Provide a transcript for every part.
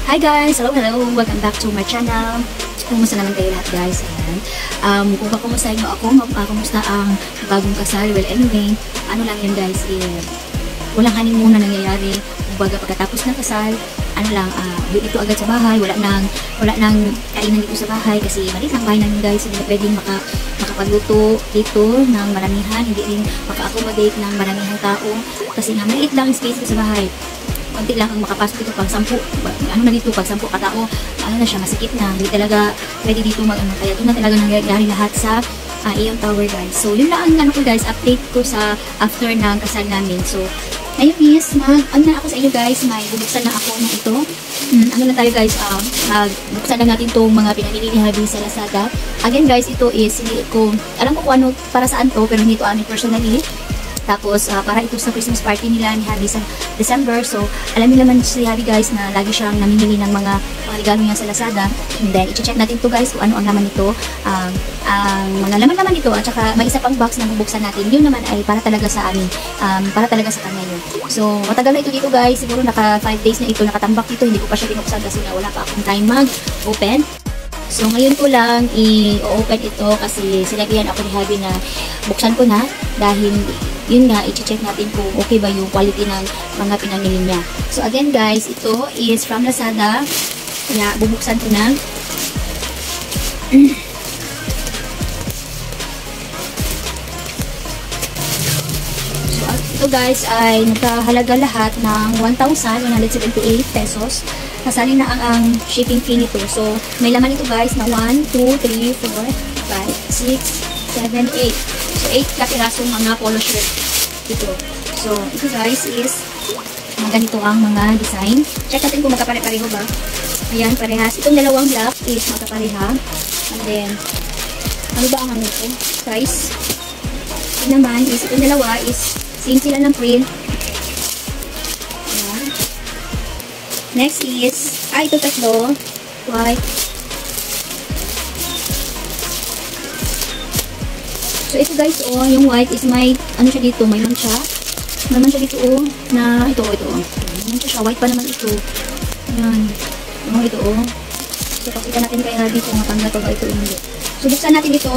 Hi guys! Hello! Welcome back to my channel. Kumusta naman kayo lahat guys? Ayan. Kung kumusta nyo ako, kumusta ang bagong kasal? Well anyway, ano lang yun guys, walang honeymoon na nangyayari. Kumbaga pagkatapos ng kasal, ano lang, dito agad sa bahay, wala nang kainan dito sa bahay kasi maliit ang bahay namin guys, hindi na pwedeng makapagluto dito ng maramihan, hindi rin maka-accommodate ng maramihang tao kasi nga maliit lang space sa bahay. Konti lang ang makapasok dito pag 10, ano na dito, pag 10 katao, ano na siya, masikip na, hindi talaga pwede dito kaya doon na talaga nangyayari lahat sa Aeon Tower guys. So yun lang ang ko guys, update ko sa after ng kasal namin. So ngayon is ano na ako sa inyo guys, may bubuksan na ako ng ito. Ano na tayo guys, buksan na natin itong mga pinamili ni Habi sa Lazada. Again guys, ito is, hindi ko, alam ko kung ano, para saan to, pero hindi ito amin personally. Tapos, para ito sa Christmas party nila ni Habi sa December. So, alam niyo naman si Habi guys na lagi siyang namimili ng mga regalo niya sa Lazada. And then, i-check natin to guys kung ano ang laman nito. Ang mga laman-laman nito at saka may isa pang box na bubuksan natin. Yun naman ay para talaga sa amin. Para talaga sa kanya yun. So, matagal na ito dito guys. Siguro naka 5 days na ito. Nakatambak dito. Hindi ko pa siya binuksan kasi wala pa akong time mag-open. So, ngayon ko lang i-open ito kasi sinabihan ako ni Habi na buksan ko na dahil yun nga, i-check natin kung okay ba yung quality ng mga pinamili niya. So, again guys, ito is from Lazada. Kaya, bubuksan ko na. So, ito guys ay nagkahalaga lahat ng 1,178 pesos. Kasali na ang shipping fee nito. So, may laman ito guys na 1, 2, 3, 4, 5, 6, 7, 8. So, 8 kapirasong mga polo shirt ito. So, ito guys is ganito ang mga design. Check natin kung magkapare-pareho ba. Ayan, parehas. Itong dalawang black is magkapareha. And then, ano ba ang ano ito? Size. Ito naman is, itong dalawa is same sila ng print. Ayan. Next is, ito tatlo. White. So, ito guys, yung white is may, ano siya dito, may mancha. May mancha dito, na, ito. May mancha siya, white pa naman ito. Ayan. Ito, So, pakita natin kay Habi kung matanggal pa ba ito hindi. So, buksan natin ito.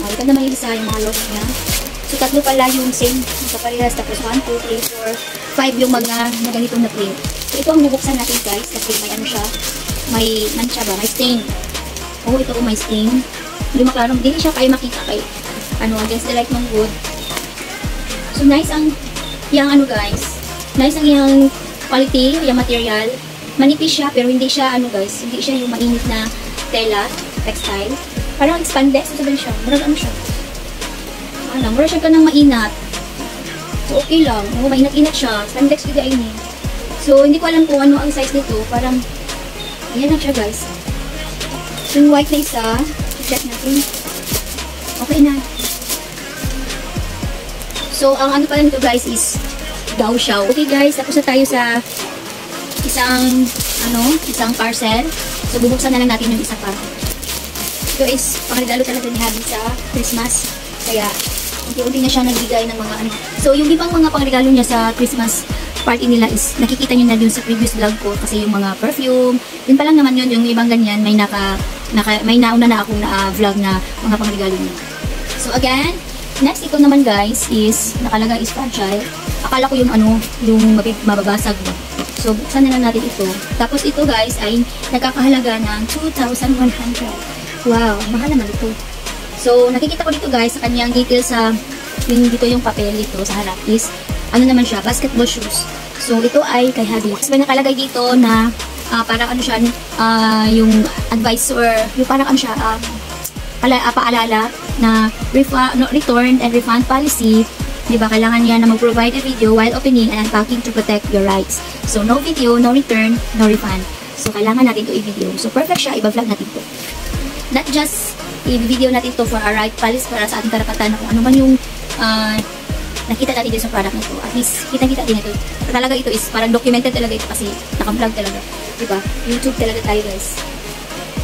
Ito naman yung isa, yung mga logo niya. So, tatlo pala yung same, kaparehas. Tapos, 1, 2, 3, 4, 5 yung mga ganitong na print. So, ito ang bubuksan natin guys, kasi may ano siya, may mancha ba, may stain. Ito may stain. Hindi maklaro, hindi siya kayo makita kay against the light ng wood. So nice ang yung guys. Nice ang yung quality, yung material. Manipis siya pero hindi siya guys, hindi siya yung mainit na tela, textile. Parang spandex sabi siya. Murag siya. Murag siya ka nang mainat. So okay lang. Mainat-inat siya. Spandex juga ini. So hindi ko alam kung ano ang size nito. Parang ayan na siya guys. Yung white na isa, check natin. Okay na. So, ang ano pala nito guys is daw siya. Okay guys, tapos na tayo sa isang parcel. So, bubuksan na lang natin yung isa pa. Ito is pangregalo talaga ni Habi sa Christmas. Kaya, unti-unti na siya nagbigay ng mga So, yung ibang mga pangregalo niya sa Christmas party nila is nakikita nyo na dun sa previous vlog ko kasi yung mga perfume. Yun pa lang naman yun, yung ibang ganyan, may nauna na akong vlog na mga pangregalo niya. So, again, next ito naman guys is, nakalagay is fragile. Akala ko yung yung mababasag mo. So, buksan na lang natin ito. Tapos ito guys ay nagkakahalaga ng 2,100. Wow, mahal naman ito. So, nakikita ko dito guys sa kanyang details sa, dito yung papel dito sa harap is, naman siya, basketball shoes. So, ito ay kay Habi. So, may nakalagay dito na, parang siya, yung advice or, yung parang siya, paalala na return and refund policy. Diba, kailangan niya na mag-provide a video while opening and unpacking to protect your rights. So, no video, no return, no refund. So, kailangan natin ito i-video. So, perfect siya, iba-vlog natin ito. Not just i-video natin ito for our right policy para sa ating karapatan kung ano man yung nakita natin din sa product na ito. At least, kita-kita din ito. Talaga ito is parang documented talaga ito kasi naka-vlog talaga. Diba? YouTube talaga tayo guys.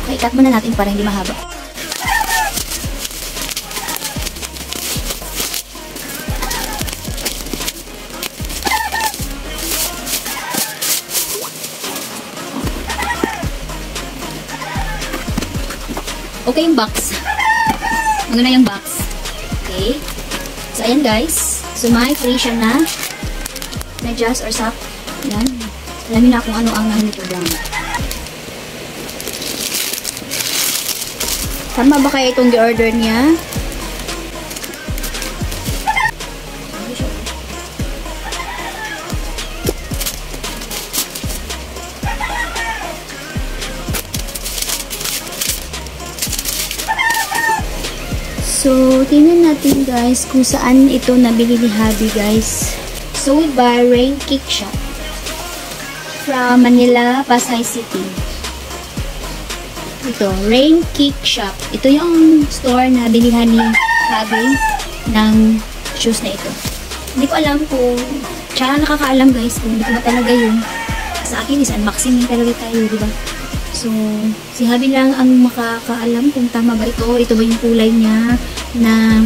Okay, cut muna natin para hindi mahaba. Okay yung box. Maganda yung box. Okay. So, ayan guys. So, may free siya na medyas or sock. Ayan. Alamin na kung ano ang nito down. Tama ba kaya itong di-order niya? So, tingnan natin guys kung saan ito nabili ni Habi guys. Sold by Rain Cake Shop from Manila, Pasay City. Ito, Rain Cake Shop. Ito yung store na bilihan ni Habi ng shoes na ito. Hindi ko alam kung siya nakakaalam guys kung hindi ko ba talaga yun. Sa akin is unboxing din talaga tayo, diba? So, si Habi lang ang makakaalam kung tama ba ito. Ito ba yung kulay niya na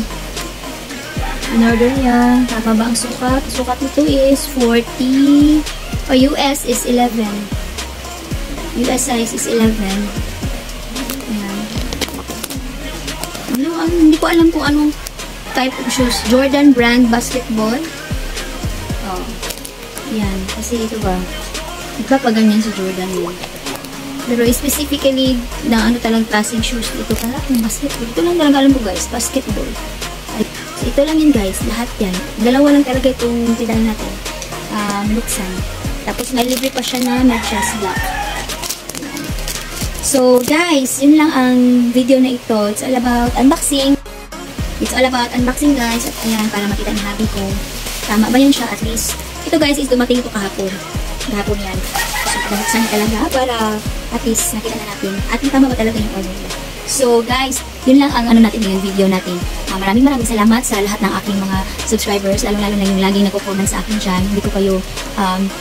in-order niya. Tama ba ang sukat? Sukat nito is 40 o US is 11. US size is 11. Ayan. Hindi ko alam kung anong type of shoes. Jordan brand basketball. Oh. Ayan. Kasi ito ba? Diba pa ganyan si Jordan yun? Pero specifically, na ano talagang klaseng shoes dito. Parang yung basketball. Ito lang talaga alam ko guys, basketball. So, ito lang yun guys, lahat yan. Dalawa lang talaga itong tinala natin. Luksan. Tapos may libre pa siya na medyas black. So guys, yun lang ang video na ito. It's all about unboxing. It's all about unboxing guys. At ayan, para makita ni Habi ko. Tama ba yun siya at least. Ito guys is dumating ito kahapon. Kahapon yan. So, nabuksan talaga para at least nakita na natin at tama ba talaga yung order niya. So guys, yun lang ang ano natin yung video natin. Maraming salamat sa lahat ng aking mga subscribers, lalo na yung laging nagko-comment sa akin dyan. Hindi ko kayo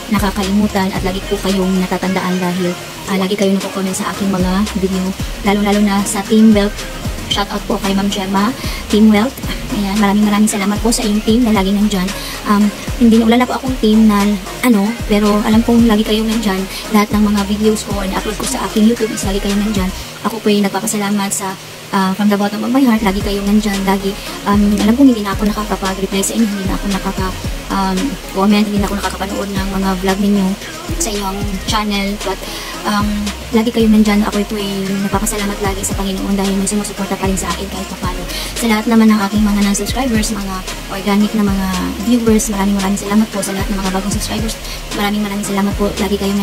nakakalimutan at lagi ko kayong natatandaan dahil lagi kayo nagko-comment sa aking mga video, lalo na sa Team Wealth. Shoutout po kay Ma'am Gemma, Team Wealth. Ayan, maraming salamat po sa iyong team na lagi nandyan. Wala na po akong team na pero alam kong lagi kayong nandyan. Lahat ng mga videos ko na upload ko sa aking YouTube is lagi kayong nandyan. Ako po yung nagpapasalamat sa from the bottom of my heart. Lagi kayong nandyan. Lagi, alam kong hindi na ako nakakapag-reply sa inyo. Hindi na ako nakaka-comment. Hindi na ako nakakapanood ng mga vlog ninyo sa inyong channel. But, lagi kayong nandyan. Ako po yung nagpapasalamat lagi sa Panginoon dahil may sumusuporta pa rin sa akin kahit paano. Sa lahat naman ng aking mga non-subscribers, mga organic na mga viewers, maraming salamat po sa lahat ng mga bagong subscribers. Maraming salamat po. Lagi kayong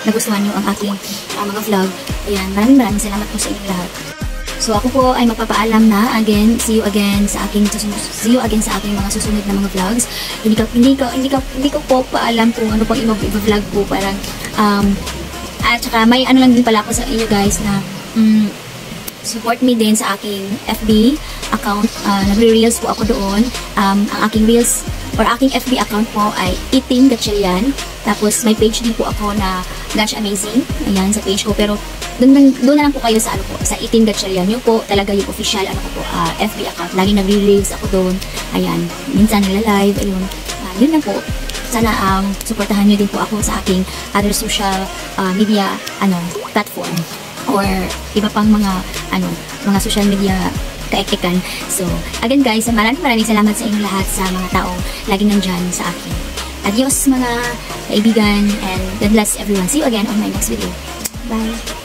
nagustuhan nyo ang aking mga vlog. Ayan, maraming salamat po sa inyong lahat. So ako po ay magpapaalam na again, see you again sa aking mga susunod na mga vlogs. Hindi ko po paalam kung ano pang i-vlog po, parang at saka may ano lang din pala ako sa inyo guys na support me din sa aking FB account. Nagre-reels po ako doon. Ang aking reels or aking FB account po ay Eating Gatchalian. Tapos may page din po ako na Gatch Amazing. Ayan, sa page ko. Pero doon na lang po kayo sa sa Eating Gatchalian. Yun po talaga yung official FB account. Lagi nagre-reels ako doon. Ayan, minsan nila-live. Ayun. Yun lang po. Sana supportahan nyo din po ako sa aking other social media platform or iba pang mga social media kaektekan. So, again guys, maraming salamat sa inyong lahat, sa mga taong laging nandyan sa akin. Adios mga kaibigan and God bless everyone. See you again on my next video. Bye!